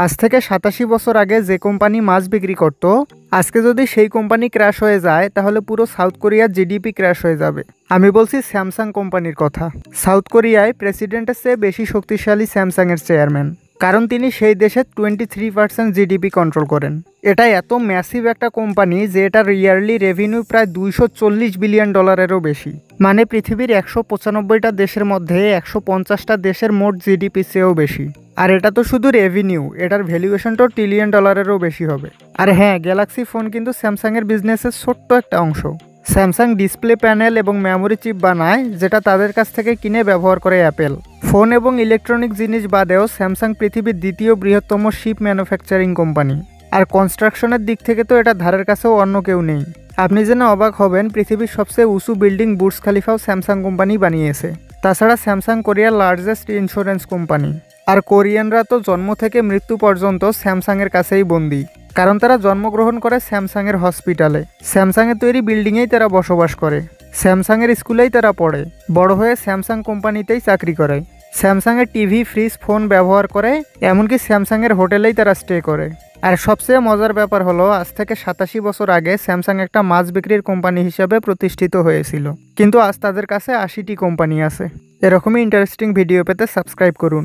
আজ থেকে ৮৭ বছর আগে যে কোম্পানি মাছ বিক্রি করত, আজকে যদি সেই কোম্পানি ক্র্যাশ হয়ে যায় তাহলে পুরো সাউথ কোরিয়ার জিডিপি ক্র্যাশ হয়ে যাবে। আমি বলছি স্যামসাং কোম্পানির কথা। সাউথ কোরিয়ায় প্রেসিডেন্টের চেয়ে বেশি শক্তিশালী স্যামসাংয়ের চেয়ারম্যান, কারণ তিনি সেই দেশের 23% জিডিপি কন্ট্রোল করেন। এটা এত ম্যাসিভ একটা কোম্পানি যে এটার ইয়ারলি রেভিনিউ প্রায় $240 বিলিয়ন বেশি। মানে পৃথিবীর 195টা দেশের মধ্যে 150টা দেশের মোট জিডিপি চেয়েও বেশি। আর এটা তো শুধু রেভিনিউ, এটার ভ্যালুয়েশনটাও $1 ট্রিলিয়ন বেশি হবে। আর হ্যাঁ, গ্যালাক্সি ফোন কিন্তু স্যামসাংয়ের বিজনেসের ছোট্ট একটা অংশ। স্যামসাং ডিসপ্লে প্যানেল এবং মেমোরি চিপ বানায়, যেটা তাদের কাছ থেকে কিনে ব্যবহার করে অ্যাপেল। ফোন এবং ইলেকট্রনিক জিনিস বাদেও স্যামসাং পৃথিবীর দ্বিতীয় বৃহত্তম শিপ ম্যানুফ্যাকচারিং কোম্পানি। আর কনস্ট্রাকশনের দিক থেকে তো এটা ধারের কাছেও অন্য কেউ নেই। আপনি জেনে অবাক হবেন, পৃথিবীর সবচেয়ে উঁচু বিল্ডিং বুর্জ খালিফাও স্যামসাং কোম্পানি বানিয়েছে। তাছাড়া স্যামসাং কোরিয়ার লার্জেস্ট ইন্স্যুরেন্স কোম্পানি। আর কোরিয়ানরা তো জন্ম থেকে মৃত্যু পর্যন্ত স্যামসাংয়ের কাছেই বন্দী, কারণ তারা জন্মগ্রহণ করে স্যামসাংয়ের হসপিটালে। স্যামসাংয়ের তৈরি বিল্ডিংয়েই তারা বসবাস করে, স্যামসাংয়ের স্কুলেই তারা পড়ে, বড় হয়ে স্যামসাং কোম্পানিতেই চাকরি করে, স্যামসাংয়ের টিভি, ফ্রিজ, ফোন ব্যবহার করে, এমনকি স্যামসাংয়ের হোটেলেই তারা স্টে করে। আর সবচেয়ে মজার ব্যাপার হলো, আজ থেকে ৮৭ বছর আগে স্যামসাং একটা মাছ বিক্রির কোম্পানি হিসাবে প্রতিষ্ঠিত হয়েছিল, কিন্তু আজ তাদের কাছে ৮০টি কোম্পানি আছে। এরকমই ইন্টারেস্টিং ভিডিও পেতে সাবস্ক্রাইব করুন।